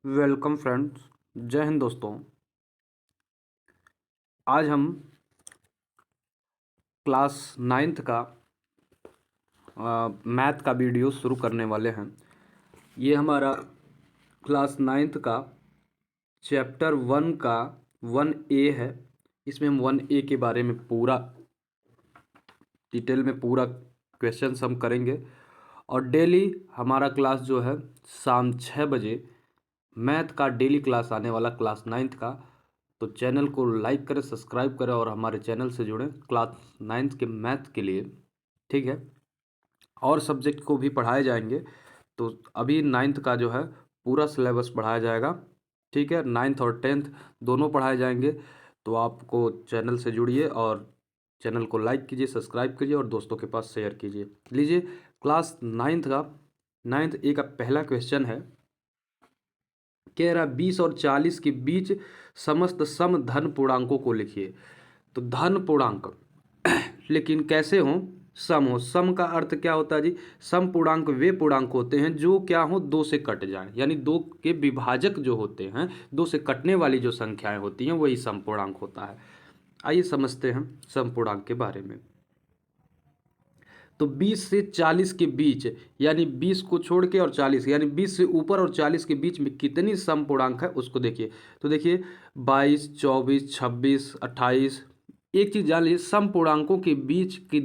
Welcome friends. जय हिंद दोस्तों। आज हम क्लास नाइन्थ का मैथ का वीडियो शुरू करने वाले हैं। ये हमारा क्लास नाइन्थ का चैप्टर 1 का 1A है। इसमें हम 1A के बारे में पूरा डिटेल में पूरा क्वेश्चंस हम करेंगे और डेली हमारा क्लास जो है शाम 6 बजे मैथ का डेली क्लास आने वाला क्लास नाइन्थ का। तो चैनल को लाइक करें, सब्सक्राइब करें और हमारे चैनल से जुड़ें क्लास नाइन्थ के मैथ के लिए। ठीक है, और सब्जेक्ट को भी पढ़ाए जाएंगे। तो अभी नाइन्थ का जो है पूरा सिलेबस पढ़ाया जाएगा। ठीक है, नाइन्थ और टेंथ दोनों पढ़ाए जाएंगे। तो आपको चैनल से जुड़िए और चैनल को लाइक कीजिए, सब्सक्राइब कीजिए और दोस्तों के पास शेयर कीजिए। लीजिए, क्लास नाइन्थ ए का पहला क्वेश्चन है। कह रहा 20 और 40 के बीच समस्त सम धन पूर्णांकों को लिखिए। तो धन पूर्णांक लेकिन कैसे हो? सम हो। सम का अर्थ क्या होता है जी? सम पूर्णांक वे पूर्णांक होते हैं जो क्या हो, दो से कट जाएं, यानी दो के विभाजक जो होते हैं, दो से कटने वाली जो संख्याएं होती हैं वही सम पूर्णांक होता है। आइए समझते हैं सम पूर्णांक के बारे में। तो 20 से 40 के बीच, यानी 20 को छोड़ के और 40, यानी 20 से ऊपर और 40 के बीच में कितनी सम पूर्णांक है उसको देखिए। तो देखिए 22, 24, 26, 28। एक चीज़ जान लीजिए, सम पूर्णांकों के बीच की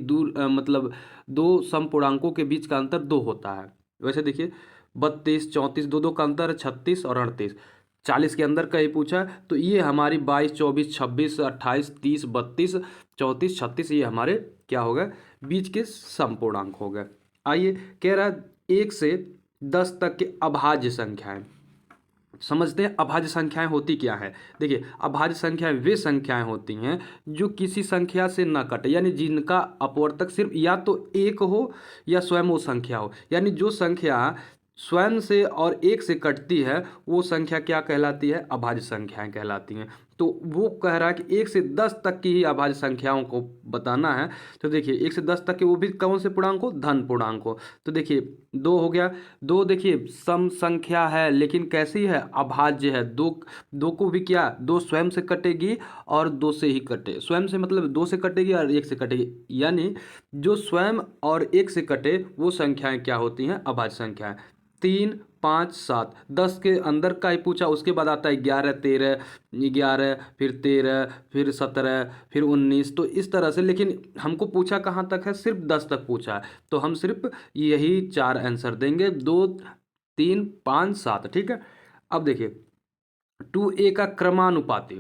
मतलब दो सम पूर्णांकों के बीच का अंतर 2 होता है। वैसे देखिए 32, 34, दो दो का अंतर है 36 और 38। 40 के अंदर का ही पूछा है, तो ये हमारी 22, 24, 26, 28, 30, 32, 34, 36 ये हमारे क्या हो गए? बीच के सम पूर्णांक हो गए। आइए, कह रहा है 1 से 10 तक के अभाज्य संख्याएं। समझते हैं अभाज्य संख्याएं होती क्या है। देखिए, अभाज्य संख्याएं वे संख्याएं होती हैं जो किसी संख्या से न कटे, यानी जिनका अपवर्तक सिर्फ या तो 1 हो या स्वयं वो संख्या हो। यानी जो संख्या स्वयं से और 1 से कटती है वो संख्या क्या कहलाती है? अभाज्य संख्याएं कहलाती हैं। तो वो कह रहा है कि 1 से 10 तक की ही अभाज्य संख्याओं को बताना है। तो देखिए 1 से 10 तक के वो भी कौन से पूर्णांक हो? धन पूर्णांक हो। तो देखिए 2 हो गया। 2 देखिए सम संख्या है लेकिन कैसी है? अभाज्य है। 2 2 को भी क्या? 2 स्वयं से कटेगी और 2 से ही कटे। स्वयं से मतलब 2 से कटेगी और 1 से कटेगी, यानी जो स्वयं और 1 से कटे वो संख्याएं क्या होती हैं? अभाज्य संख्याएं। 3, 5, 7, 10 के अंदर का ही पूछा, उसके बाद आता है 11, 13, 11, फिर 13, फिर 17, फिर 19। तो इस तरह से, लेकिन हमको पूछा कहाँ तक है? सिर्फ 10 तक पूछा है। तो हम सिर्फ यही 4 आंसर देंगे, 2, 3, 5, 7। ठीक है, अब देखिए 2A का क्रमानुपाती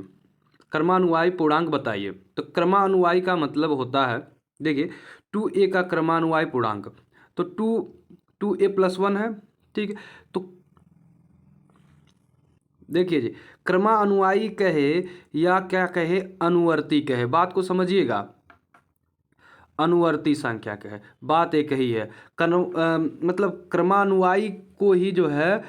क्रमानुवाई पूर्णांक बताइए। तो क्रमानुवाई का मतलब होता है, देखिए 2A का क्रमानुवाई पूर्णांक, तो 2A+1 है। ठीक है, तो देखिए जी, क्रमानुवाई कहे या क्या कहे, अनुवर्ती कहे, बात को समझिएगा। अनुवर्ती संख्या कहे, बात एक ही है। मतलब क्रमानुवाई को ही जो है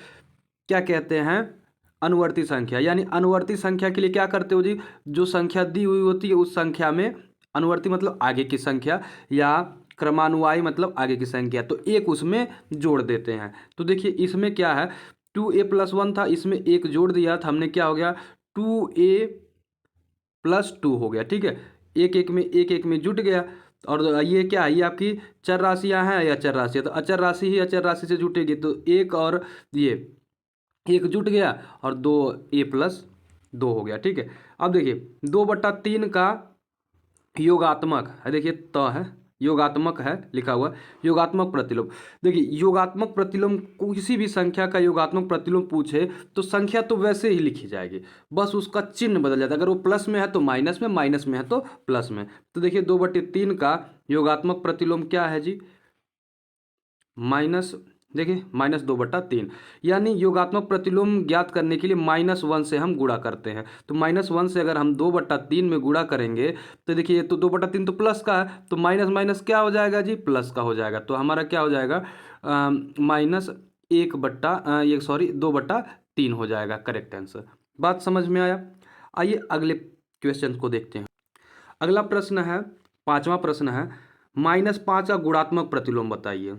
क्या कहते हैं? अनुवर्ती संख्या। यानी अनुवर्ती संख्या के लिए क्या करते हो जी? जो संख्या दी हुई होती है उस संख्या में, अनुवर्ती मतलब आगे की संख्या, या क्रमानुवाई मतलब आगे की संख्या, तो एक उसमें जोड़ देते हैं। तो देखिए इसमें क्या है, 2A+1 था, इसमें एक जोड़ दिया था हमने, क्या हो गया? 2A+2 हो गया। ठीक है, एक एक में जुट गया। और ये क्या है? ये आपकी चर राशियां हैं या अचर राशि है, तो अचर राशि ही अचर राशि से जुटेगी। तो एक और ये एक जुट गया और 2A+2 हो गया। ठीक है, अब देखिए 2/3 का योगात्मक है, देखिए त है, योगात्मक है लिखा हुआ, योगात्मक प्रतिलोम। देखिए योगात्मक प्रतिलोम, किसी भी संख्या का योगात्मक प्रतिलोम पूछे तो संख्या तो वैसे ही लिखी जाएगी, बस उसका चिन्ह बदल जाता है। अगर वो प्लस में है तो माइनस में, माइनस में है तो प्लस में। तो देखिए 2/3 का योगात्मक प्रतिलोम क्या है जी? माइनस, देखिए -2/3। यानी योगात्मक प्रतिलोम ज्ञात करने के लिए -1 से हम गुणा करते हैं। तो -1 से अगर हम 2/3 में गुणा करेंगे तो देखिए, तो 2/3 तो प्लस का है, तो माइनस माइनस क्या हो जाएगा जी? प्लस का हो जाएगा। तो हमारा क्या हो जाएगा? -2/3 हो जाएगा करेक्ट आंसर। बात समझ में आया? आइए अगले क्वेश्चन को देखते हैं। अगला प्रश्न है, 5वां प्रश्न है, -5 का गुणात्मक प्रतिलोम बताइए।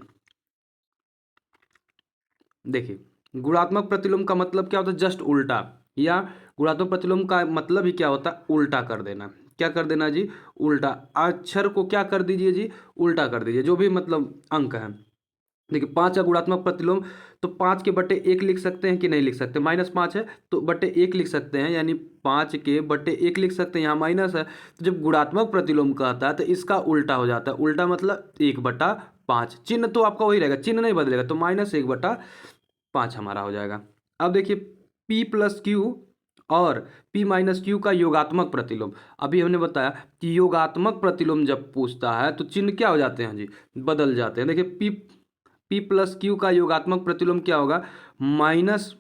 देखिए गुणात्मक प्रतिलोम का मतलब क्या होता है? जस्ट उल्टा, या गुणात्मक प्रतिलोम का मतलब ही क्या होता है? उल्टा कर देना। क्या कर देना जी? उल्टा। अक्षर को क्या कर दीजिए जी? उल्टा कर दीजिए, जो भी मतलब अंक है। देखिए 5 का गुणात्मक प्रतिलोम, तो 5 के बट्टे 1 लिख सकते हैं कि नहीं लिख सकते? -5 है तो बट्टे 1 लिख सकते हैं, यानी 5 के बट्टे 1 लिख सकते हैं, यहाँ माइनस है। तो जब गुणात्मक प्रतिलोम कहता है तो इसका उल्टा हो जाता है। उल्टा मतलब 1/5। चिन्ह तो आपका वही रहेगा, चिन्ह नहीं बदलेगा, तो -1/5 हमारा हो जाएगा। अब देखिए P + Q और P - Q का योगात्मक प्रतिलोम। अभी हमने बताया कि योगात्मक प्रतिलोम जब पूछता है तो चिन्ह क्या हो जाते हैं जी? बदल जाते हैं। देखिए P + Q का योगात्मक प्रतिलोम क्या होगा? माइनस,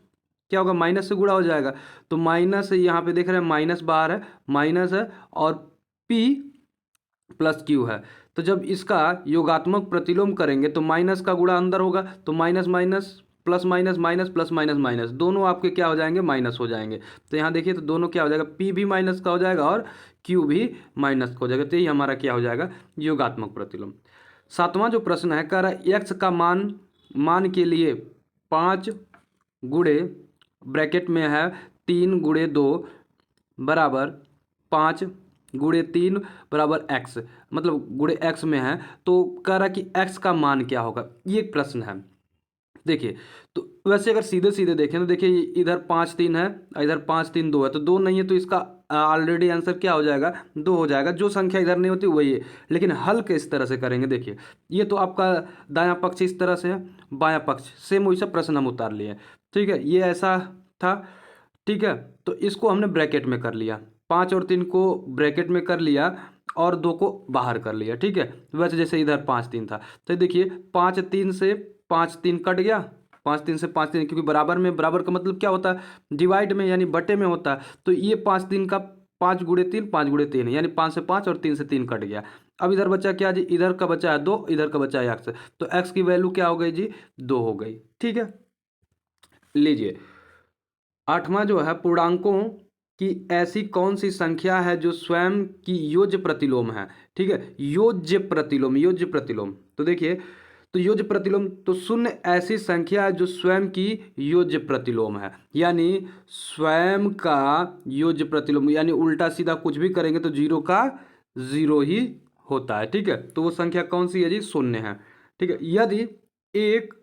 क्या होगा? माइनस से गुणा हो जाएगा। तो माइनस यहाँ पे देख रहे हैं, माइनस बाहर है, माइनस है, और P + Q है। तो जब इसका योगात्मक प्रतिलोम करेंगे तो माइनस का गुणा अंदर होगा, तो minus minus plus minus minus plus minus minus, दोनों आपके क्या हो जाएंगे? माइनस हो जाएंगे। तो यहाँ देखिए तो दोनों क्या हो जाएगा? P भी माइनस का हो जाएगा और Q भी माइनस का हो जाएगा। तो यही हमारा क्या हो जाएगा? योगात्मक प्रतिलोम। 7वां जो प्रश्न है, कह रहा है x का मान के लिए 5 गुणे, ब्रैकेट में है 3 × 2 बराबर 5 × 3 बराबर x, मतलब गुणे x में है। तो कह रहा है कि x का मान क्या होगा? ये एक प्रश्न है। देखिए तो वैसे अगर सीधे सीधे देखें तो देखिए इधर 5 3 है, इधर 5 3 2 है, तो 2 नहीं है, तो इसका ऑलरेडी आंसर क्या हो जाएगा? 2 हो जाएगा। जो संख्या इधर नहीं होती वही है, लेकिन हल के इस तरह से करेंगे। देखिए ये तो आपका दायां पक्ष इस तरह से है, बायां पक्ष सेम वैसा प्रश्न हम उतार लिए। ठीक है, ये ऐसा था। ठीक है, तो इसको हमने ब्रैकेट में कर लिया, 5 और 3 को ब्रैकेट में कर लिया और 2 को बाहर कर लिया। ठीक है, वैसे जैसे इधर 5 3 था, तो देखिए 5 3 से 5 3 कट गया, 5 3 से 5 3, क्योंकि बराबर में, बराबर का मतलब क्या होता है? डिवाइड में, यानी बटे में होता है। तो ये 5 3 का 5 × 3, 5 × 3 यानी 5 से 5 और 3 से 3 कट गया। अब इधर बचा क्या जी? इधर का बचा है 2, इधर का बचा है x, तो x की वैल्यू क्या हो गई जी? 2 हो गई। ठीक है, लीजिए 8वां जो है, पूर्णांकों की ऐसी कौन सी संख्या है जो स्वयं की योज्य प्रतिलोम है? ठीक है, योज्य प्रतिलोम, योज्य प्रतिलोम। तो देखिए तो योज्य प्रतिलोम, तो शून्य ऐसी संख्या है जो स्वयं की योज्य प्रतिलोम है, यानी स्वयं का योज्य प्रतिलोम, यानी उल्टा सीधा कुछ भी करेंगे तो 0 का 0 ही होता है। ठीक है, तो वो संख्या कौन सी है जी? शून्य है। ठीक है, यदि एक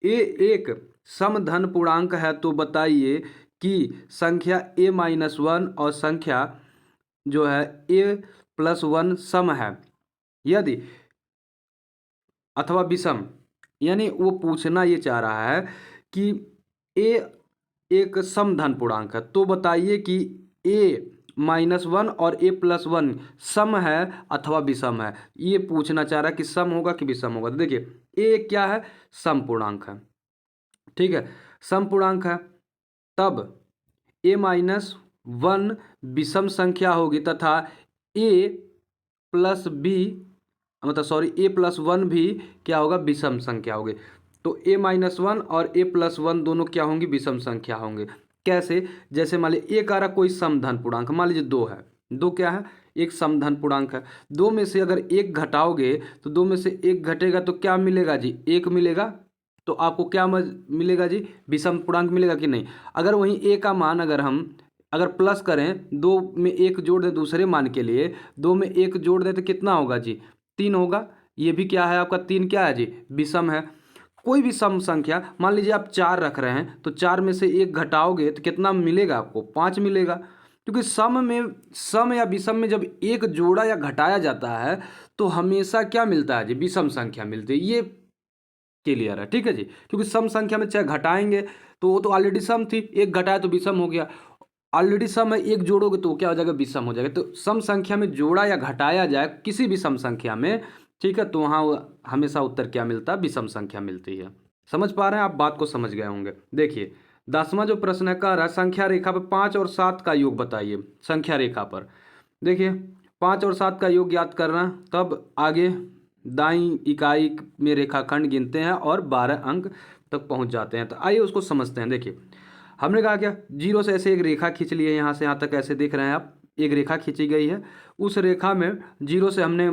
एक समधन पूर्णांक है तो बताइए कि संख्या a-1 और संख्या जो है a+1 सम है यदि, अथवा विषम। यानी वो पूछना ये चाह रहा है कि a एक समधन पूर्णांक है, तो बताइए कि a-1 और a+1 सम है अथवा विषम है। ये पूछना चाह रहा है कि सम होगा कि विषम होगा। तो देखिए a क्या है? सम पूर्णांक है। ठीक है, सम पूर्णांक है, तब a-1 विषम संख्या होगी तथा a+b, मतलब सॉरी a+1 भी क्या होगा? विषम संख्या होगी। तो a-1 और a+1 दोनों क्या होंगी? विषम संख्या होंगे। कैसे? जैसे मान लीजिए एक आ रहा कोई समधन पूर्णांक, मान लीजिए 2 है, 2 क्या है? एक समधन पूर्णांक है। 2 में से अगर 1 घटाओगे तो 2 में से 1 घटेगा तो क्या मिलेगा जी? 1 मिलेगा। तो आपको क्या मिलेगा जी? विषम पूर्णांक मिलेगा कि नहीं? अगर वहीं a का मान अगर हम अगर प्लस करें, 2 में 1 जोड़ दें दूसरे मान के लिए, 2 में 1 जोड़ दें तो कितना होगा जी? 3 होगा। ये भी क्या है आपका? 3 क्या है जी? विषम है। कोई भी सम संख्या, मान लीजिए आप 4 रख रहे हैं, तो 4 में से 1 घटाओगे तो कितना मिलेगा आपको? 5 मिलेगा। क्योंकि सम या विषम में जब एक जोड़ा या घटाया जाता है तो हमेशा क्या मिलता है जी? विषम संख्या मिलती है। ये क्लियर है? ठीक है जी, क्योंकि सम संख्या में चाहे घटाएंगे तो वो तो ऑलरेडी सम थी, एक घटाया तो विषम हो गया। ऑलरेडी सम है, एक जोड़ोगे तो क्या हो जाएगा? विषम हो जाएगा। तो सम संख्या में जोड़ा या घटाया जाए किसी भी सम संख्या में, ठीक है, तो वहाँ हमेशा उत्तर क्या मिलता है? विषम संख्या मिलती है। समझ पा रहे हैं आप? बात को समझ गए होंगे। देखिए 10वां जो प्रश्न है, कह रहा है संख्या रेखा पर 5 और 7 का योग बताइए। संख्या रेखा पर देखिए 5 और 7 का योग ज्ञात करना, तब आगे दाईं इकाई में रेखाखंड गिनते हैं और 12 अंक तक पहुंच जाते हैं। तो आइए उसको समझते हैं। देखिए हमने कहा क्या, 0 से ऐसे एक रेखा खींच ली है, यहाँ से यहाँ तक ऐसे देख रहे हैं आप, एक रेखा खींची गई है। उस रेखा में 0 से हमने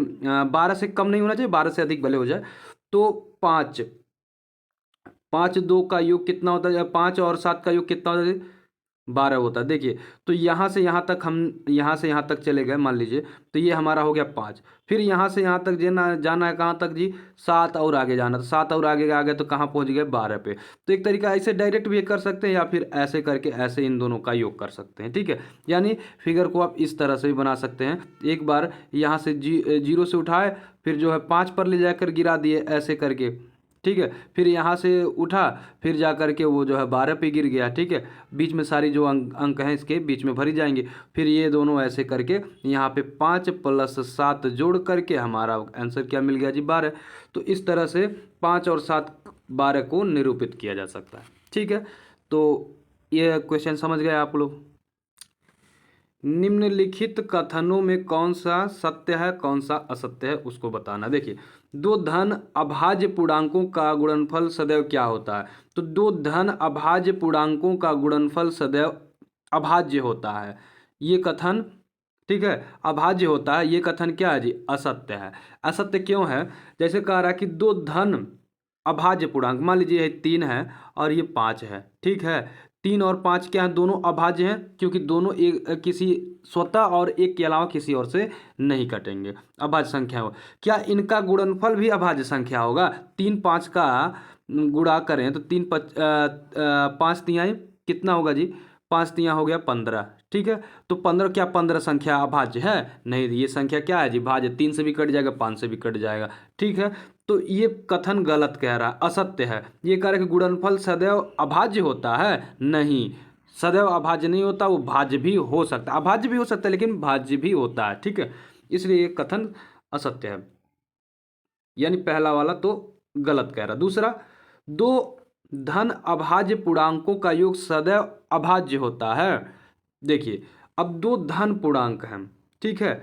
12 से कम नहीं होना चाहिए, 12 से अधिक भले हो जाए, तो 5 5 2 का योग कितना होता है, 5 और 7 का योग कितना होता है, 12 होता है। देखिए तो यहाँ से यहाँ तक हम यहाँ से यहाँ तक चले गए मान लीजिए, तो ये हमारा हो गया 5। फिर यहाँ से यहाँ तक जाना है कहाँ तक जी, 7 और आगे जाना, तो 7 और आगे आ गए तो कहाँ पहुँच गए, 12 पे। तो एक तरीका ऐसे डायरेक्ट भी कर सकते हैं या फिर ऐसे करके ऐसे इन दोनों का योग कर सकते हैं, ठीक है। यानी फिगर को आप इस तरह से भी बना सकते हैं। एक बार यहाँ से जीरो से उठाए, फिर जो है 5 पर ले जाकर गिरा दिए ऐसे करके, ठीक है। फिर यहाँ से उठा, फिर जा कर के वो जो है 12 पे गिर गया, ठीक है। बीच में सारी जो अंक हैं इसके बीच में भरी जाएंगे। फिर ये दोनों ऐसे करके यहाँ पे 5 + 7 जोड़ करके हमारा आंसर क्या मिल गया जी, 12। तो इस तरह से 5 और 7 12 को निरूपित किया जा सकता है, ठीक है। तो ये क्वेश्चन समझ गए आप लोग। निम्नलिखित कथनों में कौन सा सत्य है कौन सा असत्य है उसको बताना। देखिए, दो धन अभाज्य पूर्णांकों का गुणनफल सदैव क्या होता है, तो दो धन अभाज्य पूर्णांकों का गुणनफल सदैव अभाज्य होता है, ये कथन, ठीक है, अभाज्य होता है। ये कथन क्या है जी, असत्य है। असत्य क्यों है, जैसे कह रहा है कि दो धन अभाज्य पूर्णांक, मान लीजिए ये 3 है और ये 5 है, ठीक है। 3 और 5 क्या है, दोनों अभाज्य हैं, क्योंकि दोनों एक किसी स्वतः और एक के अलावा किसी और से नहीं कटेंगे, अभाज्य संख्या हो। क्या इनका गुणनफल भी अभाज्य संख्या होगा, 3 5 का गुणा करें तो 5 तिहाई कितना होगा जी, 5 तिहाई हो गया 15, ठीक है। तो 15 क्या 15 संख्या अभाज्य है, नहीं, ये संख्या क्या है जी, भाज्य। 3 से भी कट जाएगा, 5 से भी कट जाएगा, ठीक है। तो ये कथन गलत कह रहा है, असत्य है। ये कह रहा है कि गुणनफल सदैव अभाज्य होता है, नहीं, सदैव अभाज्य नहीं होता, वो भाज्य भी हो सकता है, अभाज्य भी हो सकता है लेकिन भाज्य भी होता है, ठीक है। इसलिए ये कथन असत्य है, यानी पहला वाला तो गलत कह रहा। दूसरा, दो धन अभाज्य पूर्णांकों का योग सदैव अभाज्य होता है। देखिए, अब दो धन पूर्णांक हैं, ठीक है,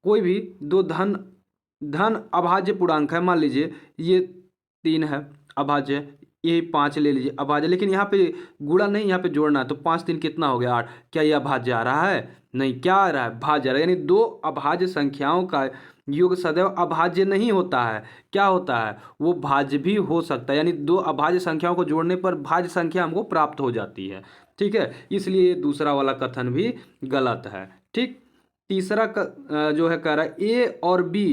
कोई भी दो धन अभाज्य पूर्णांक है, मान लीजिए ये 3 है अभाज्य है, ये 5 ले लीजिए अभाज्य, लेकिन यहाँ पे गुणा नहीं, यहाँ पे जोड़ना है, तो 5 3 कितना हो गया 8, क्या ये अभाज्य आ रहा है, नहीं, क्या आ रहा है, भाज्य आ रहा है। यानी दो अभाज्य संख्याओं का योग सदैव अभाज्य नहीं होता है, क्या होता है, वो भाज्य भी हो सकता है। यानी दो अभाज्य संख्याओं को जोड़ने पर भाज्य संख्या हमको प्राप्त हो जाती है, ठीक है। इसलिए दूसरा वाला कथन भी गलत है, ठीक। तीसरा जो है कह रहा है ए और बी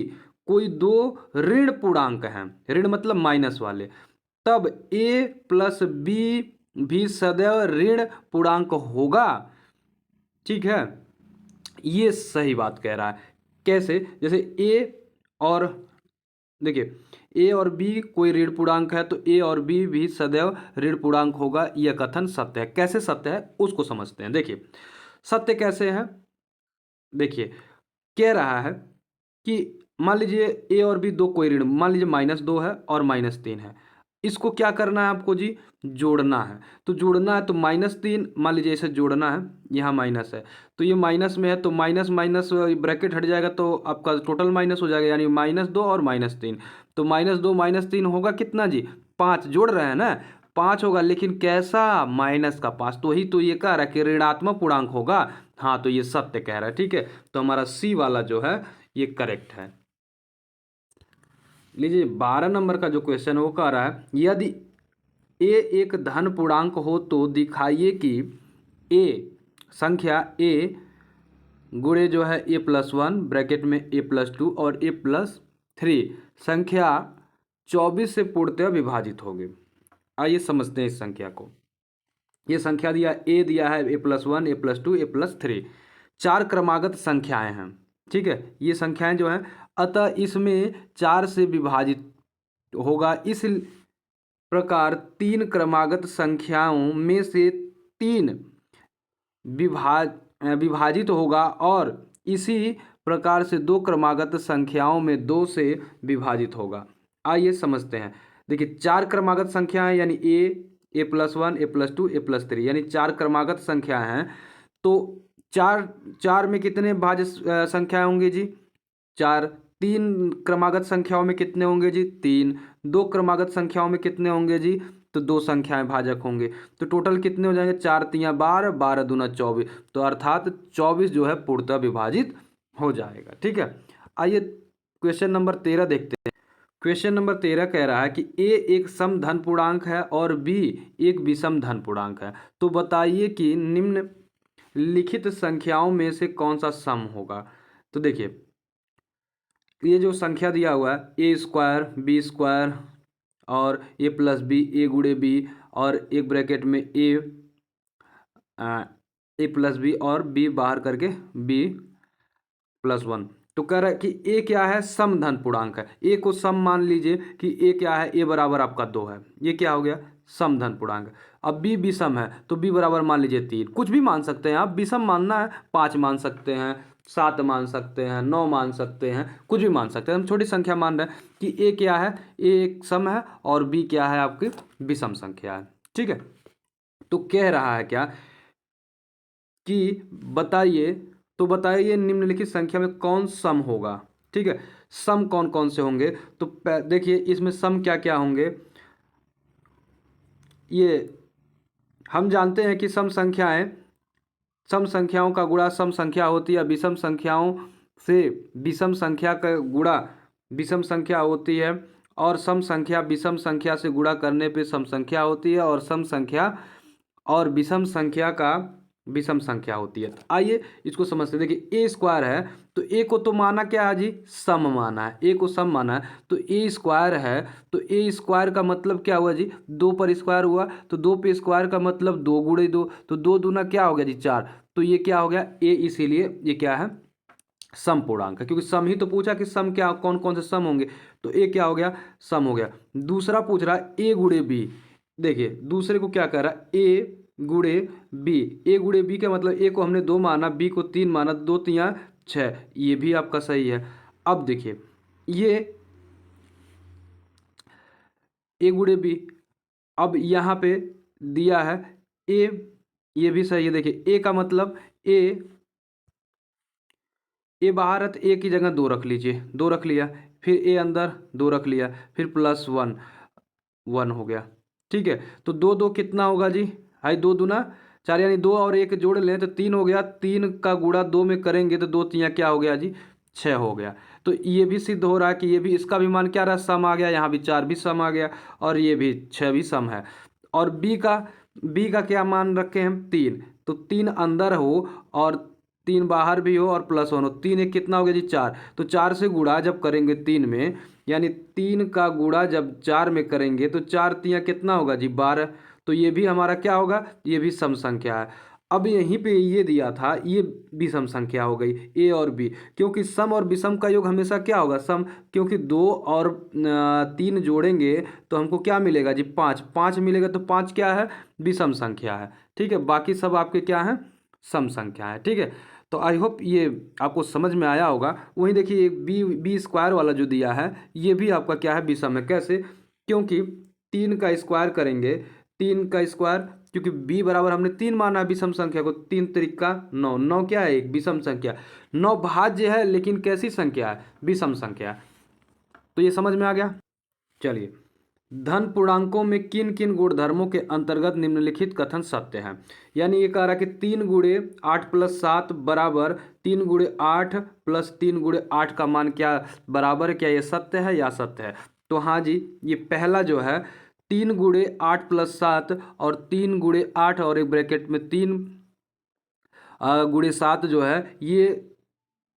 कोई दो ऋण पूर्णांक हैं, ऋण मतलब माइनस वाले, तब ए प्लस बी भी सदैव ऋण पूर्णांक होगा, ठीक है। ये सही बात कह रहा है। कैसे, जैसे ए और, देखिए, ए और बी कोई ऋण पूर्णांक है तो ए और बी भी सदैव ऋण पूर्णांक होगा, यह कथन सत्य है। कैसे सत्य है उसको समझते हैं। देखिए, सत्य कैसे है, देखिए, कह रहा है कि मान लीजिए ए और बी दो कोई ऋण, मान लीजिए -2 है और -3 है, इसको क्या करना है आपको जी, जोड़ना है। तो जोड़ना है तो -3 मान लीजिए इसे जोड़ना है, यहाँ माइनस है तो ये माइनस में है, तो माइनस माइनस ब्रैकेट हट जाएगा तो आपका टोटल माइनस हो जाएगा, यानी -2 और -3। तो -2 -3 होगा कितना जी, 5, जोड़ रहे हैं ना, 5 होगा, लेकिन कैसा, माइनस का 5, तो ही तो ये कह रहा है कि ऋणात्मक पूर्णांक होगा। हाँ, तो ये सत्य कह रहा है, ठीक है। तो हमारा सी वाला जो है ये करेक्ट है। लीजिए 12 नंबर का जो क्वेश्चन है वो कह रहा है, यदि ए एक धन पूर्णांक हो तो दिखाइए कि ए संख्या ए गुणे जो है a+1 ब्रैकेट में a+2 और a+3 संख्या 24 से पूर्णतः विभाजित होगी। आइए समझते हैं इस संख्या को। ये संख्या दिया, ए दिया है a+1 a+2 a+3, 4 क्रमागत संख्याएं हैं, ठीक है। ये संख्याएं जो हैं, अतः इसमें 4 से विभाजित होगा। इस प्रकार 3 क्रमागत संख्याओं में से 3 विभाजित होगा और इसी प्रकार से 2 क्रमागत संख्याओं में 2 से विभाजित होगा। आइए समझते हैं। देखिए, 4 क्रमागत संख्याएं यानी a+1 a+2 a+3 यानी 4 क्रमागत संख्याएं हैं, तो 4 में कितने भाज्य संख्याएं होंगी जी, 4। 3 क्रमागत संख्याओं में कितने होंगे जी, 3। 2 क्रमागत संख्याओं में कितने होंगे जी, तो 2 संख्याएं भाजक होंगे। तो टोटल कितने हो जाएंगे, 4 तिया 12, 12 दूना 24, तो अर्थात 24 जो है पूर्णतः विभाजित हो जाएगा, ठीक है। आइए क्वेश्चन नंबर 13 देखते हैं। क्वेश्चन नंबर 13 कह रहा है कि ए एक सम धन पूर्णांक है और बी एक विषम धन पूर्णांक है, तो बताइए कि निम्नलिखित संख्याओं में से कौन सा सम होगा। तो देखिए ये जो संख्या दिया हुआ है ए स्क्वायर बी स्क्वायर और ए प्लस बी, ए गुणे बी और एक ब्रैकेट में ए प्लस बी और बी बाहर करके बी प्लस वन, तो कह रहा है कि ए क्या है, सम धन पूर्णांक है। ए को सम मान लीजिए कि ए क्या है, ए बराबर आपका 2 है, ये क्या हो गया सम धन पूर्णांक। अब बी विषम है तो बी बराबर मान लीजिए 3, कुछ भी मान सकते हैं आप, विषम मानना है 5 मान सकते हैं, 7 मान सकते हैं, 9 मान सकते हैं, कुछ भी मान सकते हैं। हम छोटी संख्या मान रहे हैं कि ए क्या है, ए एक सम है और बी क्या है आपकी विषम संख्या है। ठीक है, तो कह रहा है क्या कि बताइए, तो बताइए निम्नलिखित संख्या में कौन सम होगा। ठीक है, सम कौन कौन से होंगे, तो देखिए इसमें सम क्या क्या होंगे। ये हम जानते हैं कि सम संख्याओं का गुणा सम संख्या होती है, विषम संख्याओं से विषम संख्या का गुणा विषम संख्या होती है, और सम संख्या विषम संख्या से गुणा करने पे सम संख्या होती है, और सम संख्या और विषम संख्या का विषम संख्या होती है। तो आइए इसको समझते हैं। देखिए ए स्क्वायर है तो ए को तो माना क्या है जी, सम माना है, ए को सम माना है, तो ए स्क्वायर है तो ए स्क्वायर का मतलब क्या हुआ जी, 2 पर स्क्वायर हुआ, तो 2 पे स्क्वायर का मतलब 2 गुणे 2, तो 2 दूना क्या हो गया जी 4, तो ये क्या हो गया ए, इसीलिए ये क्या है सम पूर्णांक है, क्योंकि सम ही तो पूछा कि सम क्या कौन कौन से सम होंगे, तो ए क्या हो गया सम हो गया। दूसरा पूछ रहा है ए गुणे बी, देखिए दूसरे को क्या कह रहा है ए गुणे बी, ए गुणे बी का मतलब ए को हमने 2 माना, बी को 3 माना, 2 3 6, ये भी आपका सही है। अब देखिए ये ए गुणे बी, अब यहाँ पे दिया है ए, ये भी सही है। देखिए ए का मतलब ए बाहर है तो ए की जगह 2 रख लीजिए, 2 रख लिया, फिर ए अंदर 2 रख लिया, फिर प्लस 1 1 हो गया। ठीक है, तो 2 2 कितना होगा जी, हाई 2 दूना 4, यानी 2 और 1 जोड़ लें तो 3 हो गया, 3 का गुणा 2 में करेंगे तो 2 3 क्या हो गया जी 6 हो गया। तो ये भी सिद्ध हो रहा है कि ये भी, इसका भी मान क्या रहा सम आ गया, यहाँ भी 4 भी सम आ गया और ये भी 6 भी सम है। और बी का क्या मान रखे हैं हम 3, तो 3 अंदर हो और 3 बाहर भी हो और प्लस 1 हो, 3 एक कितना हो गया जी 4, तो 4 से गुणा जब करेंगे 3 में, यानी 3 का गुणा जब 4 में करेंगे तो 4 3 कितना होगा जी 12, तो ये भी हमारा क्या होगा, ये भी सम संख्या है। अब यहीं पे ये दिया था, ये विषम संख्या हो गई ए और बी, क्योंकि सम और विषम का योग हमेशा क्या होगा सम, क्योंकि 2 और 3 जोड़ेंगे तो हमको क्या मिलेगा जी 5, 5 मिलेगा, तो 5 क्या है विषम संख्या है। ठीक है, बाकी सब आपके क्या हैं सम संख्या है। ठीक है, तो आई होप ये आपको समझ में आया होगा। वहीं देखिए बी स्क्वायर वाला जो दिया है ये भी आपका क्या है विषम है, कैसे, क्योंकि 3 का स्क्वायर करेंगे, 3 का स्क्वायर, क्योंकि b बराबर हमने 3 माना है विषम संख्या को, 3 त्रिका 9, 9 क्या है एक विषम संख्या, 9 भाज्य है लेकिन कैसी संख्या है विषम संख्या। तो ये समझ में आ गया। चलिए, धन पूर्णांकों में किन किन गुणधर्मों के अंतर्गत निम्नलिखित कथन सत्य हैं। यानी ये कह रहा है कि 3 गुणे 8 प्लस 7 बराबर 3 गुणे 8 प्लस 3 गुणे 8 का मान क्या बराबर है, क्या ये सत्य है या असत्य है। तो हाँ जी, ये पहला जो है 3 गुणे 8 प्लस 7 और 3 गुणे 8 और एक ब्रैकेट में 3 गुणे 7 जो है, ये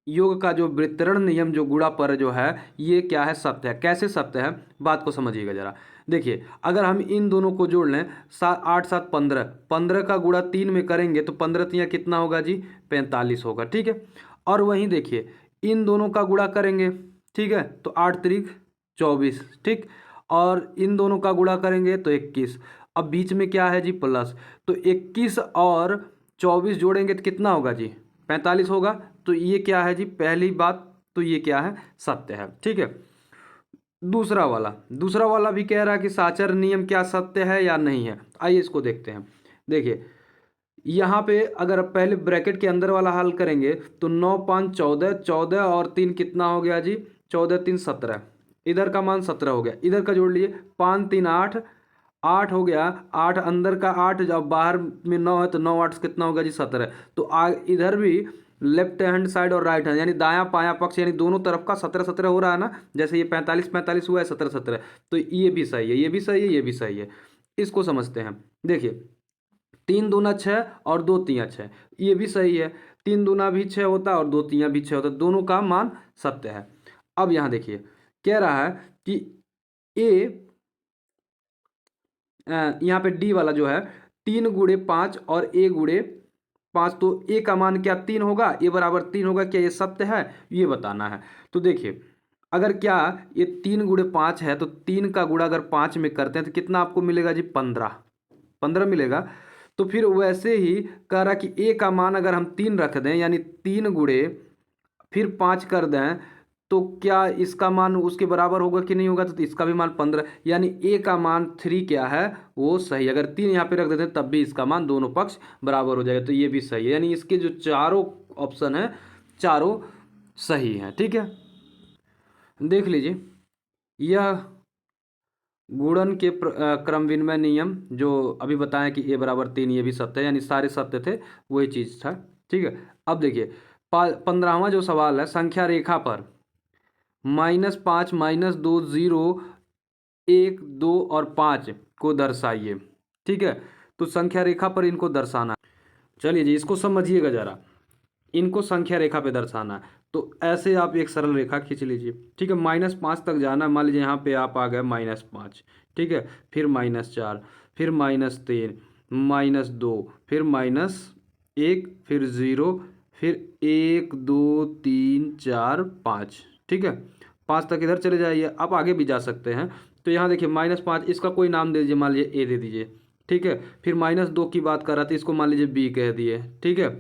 योग का जो वितरण नियम जो गुणा पर जो है ये क्या है सत्य है। कैसे सत्य है बात को समझिएगा जरा। देखिए अगर हम इन दोनों को जोड़ लें 8 7 15, 15 का गुणा 3 में करेंगे तो 15 3 कितना होगा जी 45 होगा। ठीक है, और वहीं देखिए इन दोनों का गुणा करेंगे, ठीक है, तो 8 3 24, ठीक, और इन दोनों का गुणा करेंगे तो 21, अब बीच में क्या है जी प्लस, तो 21 और 24 जोड़ेंगे तो कितना होगा जी 45 होगा। तो ये क्या है जी पहली बात, तो ये क्या है सत्य है। ठीक है, दूसरा वाला भी कह रहा है कि साचर नियम क्या सत्य है या नहीं है। आइए इसको देखते हैं। देखिए यहाँ पे अगर पहले ब्रैकेट के अंदर वाला हल करेंगे तो 9 5 14, 14 और 3 कितना हो गया जी 14 3 17, इधर का मान 17 हो गया, इधर का जोड़ लिए 5 3 8, 8 हो गया, 8 अंदर का 8 जब बाहर में 9 है तो 9 8 कितना होगा जी 17, तो इधर भी लेफ्ट हैंड साइड और राइट हैंड, यानी दायां पाया पक्ष, यानी दोनों तरफ का 17-17 हो रहा है ना, जैसे ये 45-45 हुआ है, 17-17, तो ये भी सही है, ये भी सही है, ये भी सही है। इसको समझते हैं। देखिए 3 दूना 6 और 2 तियां 6, ये भी सही है। 3 दूना भी 6 होता है और 2 तियां भी 6 होता है, दोनों का मान सत्य है। अब यहाँ देखिए कह रहा है कि ए, यहाँ पे डी वाला जो है 3 × 5 और ए × 5, तो ए का मान क्या 3 होगा, ए बराबर 3 होगा, क्या ये सत्य है, ये बताना है। तो देखिए अगर क्या ये 3 × 5 है, तो 3 का गुणा अगर 5 में करते हैं तो कितना आपको मिलेगा जी, 15 मिलेगा। तो फिर वैसे ही कह रहा कि ए का मान अगर हम 3 रख दें, यानी 3 गुणे फिर 5 कर दें, तो क्या इसका मान उसके बराबर होगा कि नहीं होगा, तो इसका भी मान 15, यानी ए का मान 3 क्या है, वो सही। अगर 3 यहाँ पे रख देते हैं तब भी इसका मान दोनों पक्ष बराबर हो जाएगा, तो ये भी सही है। यानी इसके जो चारों ऑप्शन है चारों सही हैं। ठीक है, देख लीजिए यह गुणन के क्रम विनिमय नियम जो अभी बताएं कि ए बराबर 3, ये भी सत्य है, यानी सारे सत्य थे, वही चीज़ था। ठीक है, अब देखिए 15वां जो सवाल है, संख्या रेखा पर -5, -2, 0, 1, 2 और 5 को दर्शाइए। ठीक है, तो संख्या रेखा पर इनको दर्शाना है। चलिए जी, इसको समझिएगा जरा, इनको संख्या रेखा पे दर्शाना है। तो ऐसे आप एक सरल रेखा खींच लीजिए। ठीक है, -5 तक जाना है, मान लीजिए यहाँ पे आप आ गए -5, ठीक है, फिर -4, फिर -3, -2, फिर -1, फिर 0, फिर 1, 2, 3, 4, 5। ठीक है, 5 तक इधर चले जाइए, आप आगे भी जा सकते हैं। तो यहाँ देखिए -5, इसका कोई नाम दे दीजिए, मान लीजिए ए दे दीजिए। ठीक है, फिर -2 की बात कर रहा था, इसको मान लीजिए बी कह दिए। ठीक है,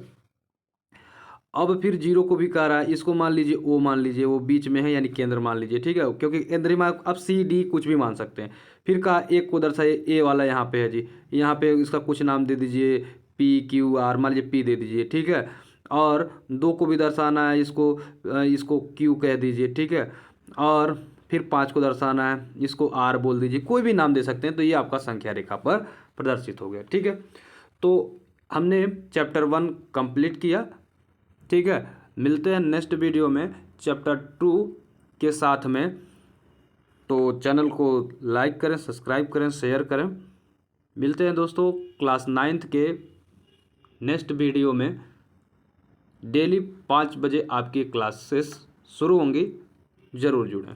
अब फिर 0 को भी कह रहा है, इसको मान लीजिए ओ, मान लीजिए वो बीच में है, यानी केंद्र मान लीजिए। ठीक है, क्योंकि केंद्र में आप सी डी कुछ भी मान सकते हैं। फिर कहा 1 को दर्शाइए, ए वाला यहाँ पे है जी, यहाँ पे इसका कुछ नाम दे दीजिए, पी क्यू आर, मान लीजिए पी दे दीजिए। ठीक है, और 2 को भी दर्शाना है, इसको क्यू कह दीजिए। ठीक है, और फिर 5 को दर्शाना है, इसको आर बोल दीजिए, कोई भी नाम दे सकते हैं। तो ये आपका संख्या रेखा पर प्रदर्शित हो गया। ठीक है, तो हमने चैप्टर 1 कंप्लीट किया। ठीक है, मिलते हैं नेक्स्ट वीडियो में चैप्टर 2 के साथ में। तो चैनल को लाइक करें, सब्सक्राइब करें, शेयर करें। मिलते हैं दोस्तों क्लास 9th के नेक्स्ट वीडियो में। डेली 5 बजे आपकी क्लासेस शुरू होंगी, ज़रूर जुड़ें।